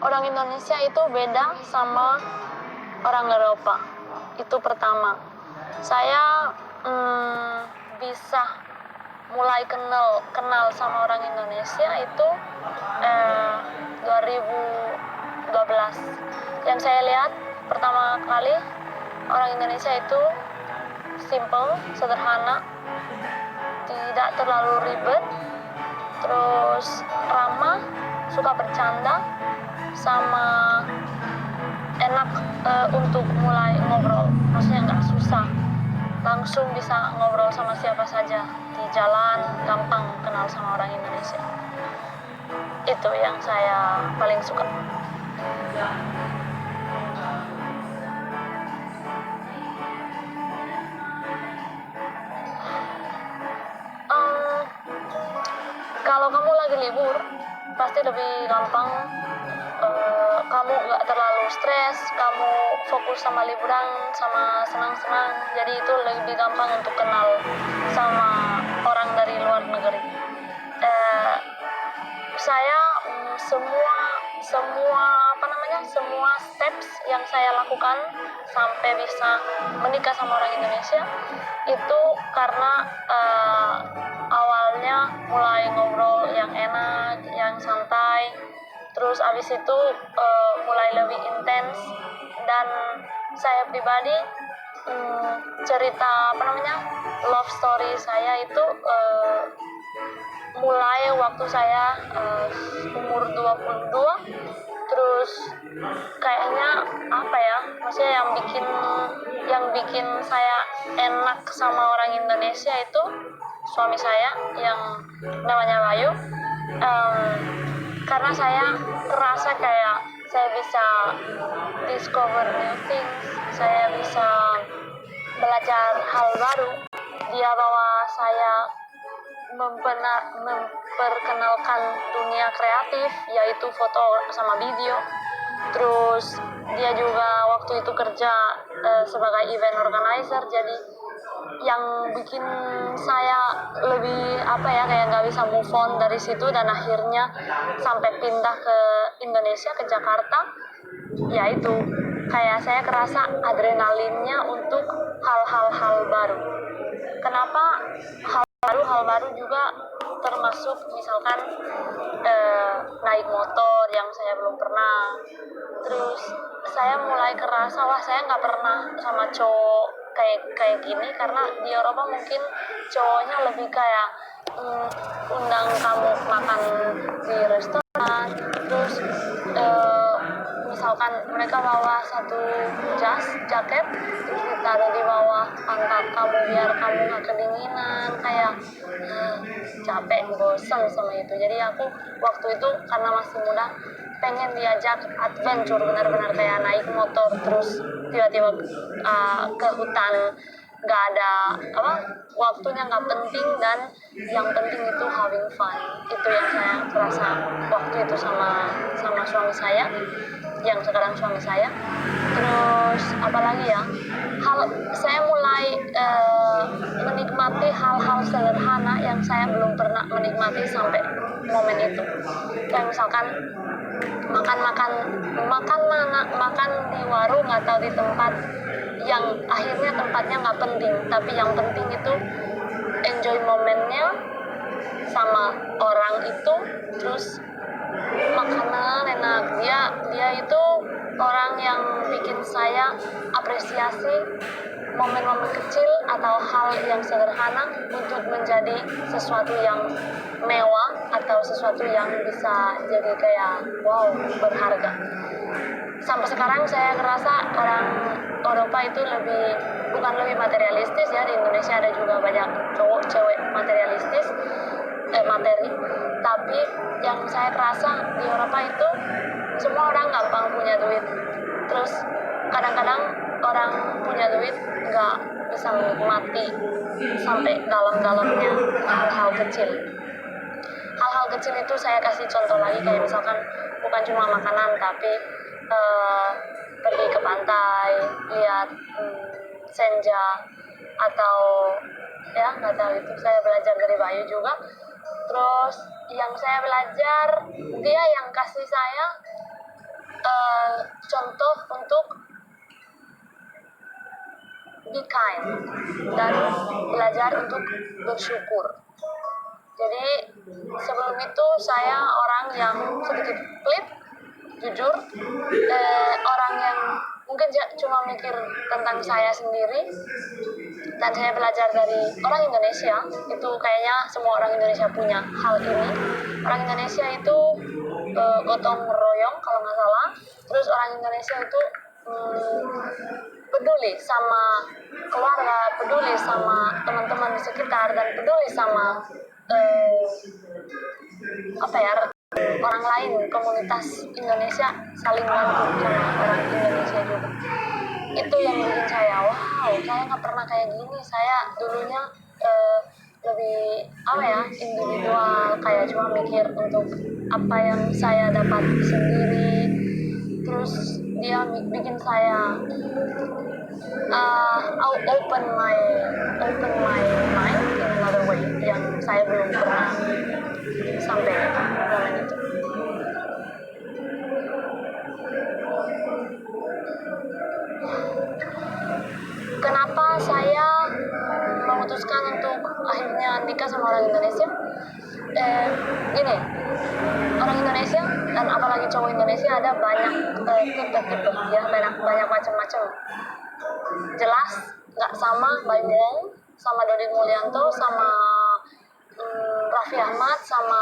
orang Indonesia itu beda sama orang Eropa. Itu pertama. Saya bisa mulai kenal sama orang Indonesia itu 2012. Yang saya lihat pertama kali orang Indonesia itu simple, sederhana, tidak terlalu ribet, terus ramah, suka bercanda, sama enak untuk mulai ngobrol. Maksudnya nggak susah, langsung bisa ngobrol sama siapa saja di jalan, gampang kenal sama orang Indonesia. Itu yang saya paling suka. Kalau kamu lagi libur, pasti lebih gampang. Kamu nggak terlalu stres, kamu fokus sama liburan, sama senang-senang. Jadi itu lebih gampang untuk kenal sama orang dari luar negeri. Saya semua steps yang saya lakukan sampai bisa menikah sama orang Indonesia itu karena awalnya mulai ngobrol yang enak, yang santai, terus abis itu mulai lebih intens, dan saya pribadi cerita love story saya itu mulai waktu saya umur 22. Terus kayaknya maksudnya yang bikin saya enak sama orang Indonesia itu suami saya yang namanya Bayu. Karena saya merasa kayak saya bisa discover new things, saya bisa belajar hal baru. Dia bawa saya memperkenalkan dunia kreatif, yaitu foto sama video. Terus dia juga waktu itu kerja sebagai event organizer, jadi yang bikin saya lebih kayak nggak bisa move on dari situ, dan akhirnya sampai pindah ke Indonesia, ke Jakarta. Yaitu kayak saya kerasa adrenalinnya untuk hal baru. Kenapa hal baru juga termasuk misalkan naik motor yang saya belum pernah. Terus saya mulai kerasa saya nggak pernah sama cowok kayak gini, karena di Eropa mungkin cowoknya lebih kayak undang kamu makan di restoran, terus misalkan mereka bawa satu jaket terus ditaruh di bawah pantat kamu biar kamu nggak kedinginan, kayak capek, bosan sama itu. Jadi aku waktu itu karena masih muda pengen diajak adventure, benar-benar kayak naik motor terus tiba-tiba ke hutan, nggak ada waktunya nggak penting, dan yang penting itu having fun. Itu yang saya rasa waktu itu sama suami saya yang sekarang suami saya. Terus apalagi ya, saya mulai menikmati hal-hal sederhana yang saya belum pernah menikmati sampai momen itu. Kayak misalkan makan di warung atau di tempat yang akhirnya tempatnya nggak penting, tapi yang penting itu enjoy momennya sama orang itu. Terus makanan enak, dia itu orang yang bikin saya apresiasi momen-momen kecil atau hal yang sederhana untuk menjadi sesuatu yang mewah atau sesuatu yang bisa jadi kayak wow, berharga. Sampai sekarang saya ngerasa orang Eropa itu bukan lebih materialistis ya. Di Indonesia ada juga banyak cowok-cewek materialistis, materi. Tapi yang saya kerasa di Eropa itu semua orang gampang punya duit. Terus kadang-kadang orang punya duit nggak bisa menikmati sampai dalam-dalamnya hal-hal kecil. Hal-hal kecil itu saya kasih contoh lagi, kayak misalkan bukan cuma makanan, tapi pergi ke pantai, lihat senja, atau ya nggak tahu, itu saya belajar dari Bayu juga. Terus yang saya belajar, dia yang kasih saya contoh untuk be kind dan belajar untuk bersyukur. Jadi sebelum itu saya orang yang sedikit pelit, jujur, orang yang mungkin cuma mikir tentang saya sendiri. Dan saya belajar dari orang Indonesia, itu kayaknya semua orang Indonesia punya hal ini. Orang Indonesia itu gotong royong kalau nggak salah. Terus orang Indonesia itu peduli sama keluarga, peduli sama teman-teman di sekitar, dan peduli sama orang lain, komunitas Indonesia saling bantu sama orang Indonesia juga. Itu yang bikin saya, wow, saya nggak pernah kayak gini. Saya dulunya lebih individual, kayak cuma mikir untuk apa yang saya dapat sendiri. Terus dia bikin saya open my mind in another way yang saya belum pernah sampai momen itu. Kenapa saya memutuskan untuk akhirnya nikah sama orang Indonesia? Gini, orang Indonesia dan apalagi cowok Indonesia ada banyak tipe-tipe, ya, banyak macam-macam. Jelas nggak sama Baim Wong, sama Dodi Mulyanto, sama Raffi Ahmad, sama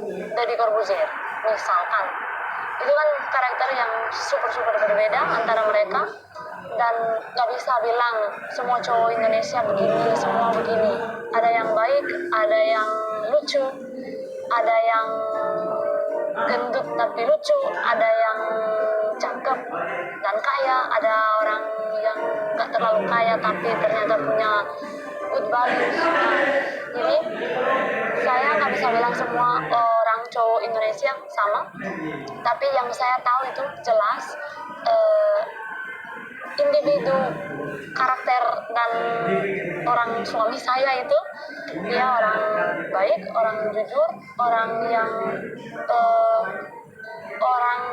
Deddy Corbuzier misalkan. Itu kan karakter yang super berbeda antara mereka, dan nggak bisa bilang semua cowok Indonesia begini, semua begini. Ada yang baik, ada yang lucu, ada yang gendut tapi lucu, ada yang cakep dan kaya, ada orang yang nggak terlalu kaya tapi ternyata punya good values. Nah, jadi saya nggak bisa bilang semua orang cowok Indonesia sama, tapi yang saya tahu itu jelas individu karakter dan orang suami saya itu, dia orang baik, orang jujur, orang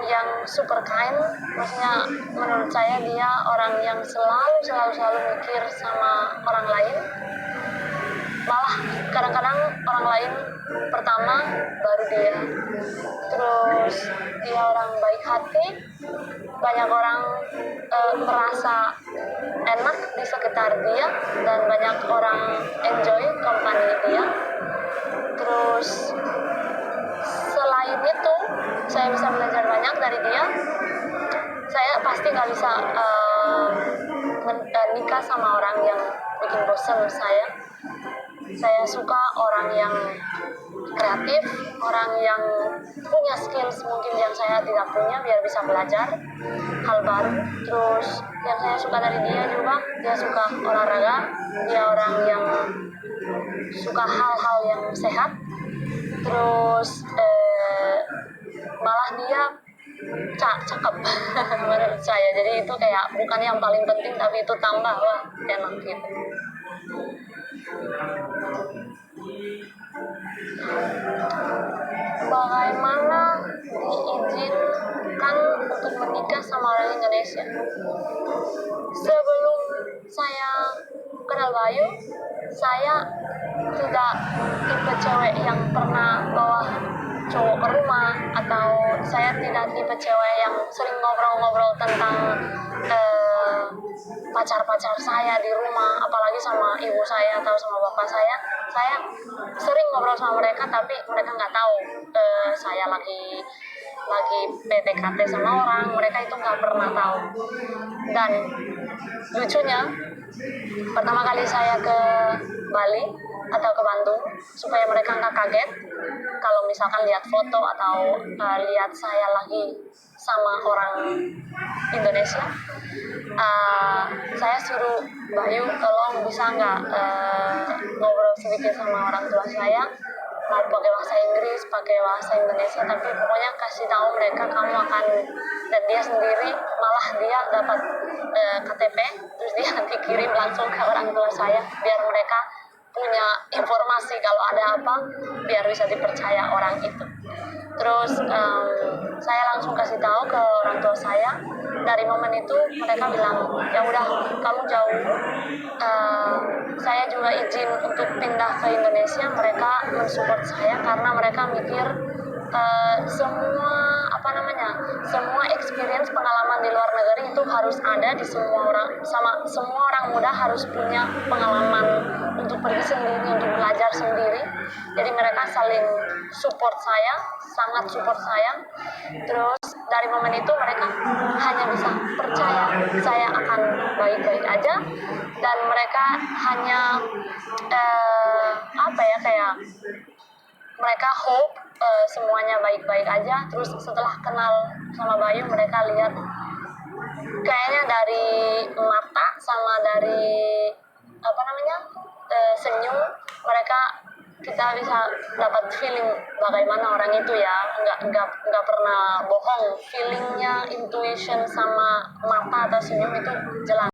yang super kind. Maksudnya menurut saya dia orang yang selalu mikir sama orang lain. Malah kadang-kadang orang lain pertama baru dia. Terus dia orang baik hati, banyak orang merasa enak di sekitar dia, dan banyak orang enjoy company dia. Terus selain itu saya bisa belajar banyak dari dia. Saya pasti nggak bisa nikah sama orang yang bikin bosan saya suka orang yang kreatif, orang yang punya skills mungkin yang saya tidak punya, biar bisa belajar hal baru. Terus yang saya suka dari dia juga, dia suka olahraga, dia orang yang suka hal-hal yang sehat. Terus malah dia cakep menurut saya. Jadi itu kayak bukan yang paling penting, tapi itu tambah, wah enak gitu. Bagaimana diizinkan untuk menikah sama orang Indonesia? Sebelum saya kenal Bayu, saya tidak tipe cewek yang pernah bawa cowok ke rumah, atau saya tidak tipe cewek yang sering ngobrol-ngobrol tentang pacar-pacar saya di rumah, apalagi sama ibu saya atau sama bapak saya. Saya sering ngobrol sama mereka, tapi mereka nggak tahu saya lagi PDKT sama orang. Mereka itu nggak pernah tahu. Dan lucunya, pertama kali saya ke Bali atau ke Bandung, supaya mereka nggak kaget kalau misalkan lihat foto atau lihat saya lagi sama orang Indonesia, saya suruh Bayu, tolong bisa nggak ngobrol sedikit sama orang tua saya, mau pakai bahasa Inggris, pakai bahasa Indonesia, tapi pokoknya kasih tahu mereka kamu akan, dan dia sendiri malah dia dapat KTP, terus dia nanti kirim langsung ke orang tua saya, biar mereka punya informasi kalau ada apa biar bisa dipercaya orang itu. Terus saya langsung kasih tahu ke orang tua saya. Dari momen itu mereka bilang ya udah kamu jauh. Saya juga izin untuk pindah ke Indonesia. Mereka mensupport saya karena mereka mikir semua experience pengalaman di luar negeri itu harus ada di semua orang muda harus punya pengalaman untuk pergi sendiri, untuk belajar sendiri. Jadi mereka saling support saya, sangat support saya. Terus dari momen itu mereka hanya bisa percaya saya akan baik-baik aja, dan mereka hanya kayak mereka hope semuanya baik-baik aja. Terus setelah kenal sama Bayu, mereka lihat kayaknya dari mata sama dari senyum mereka, kita bisa dapat feeling bagaimana orang itu ya, nggak pernah bohong, feelingnya, intuition sama mata atau senyum itu jelas.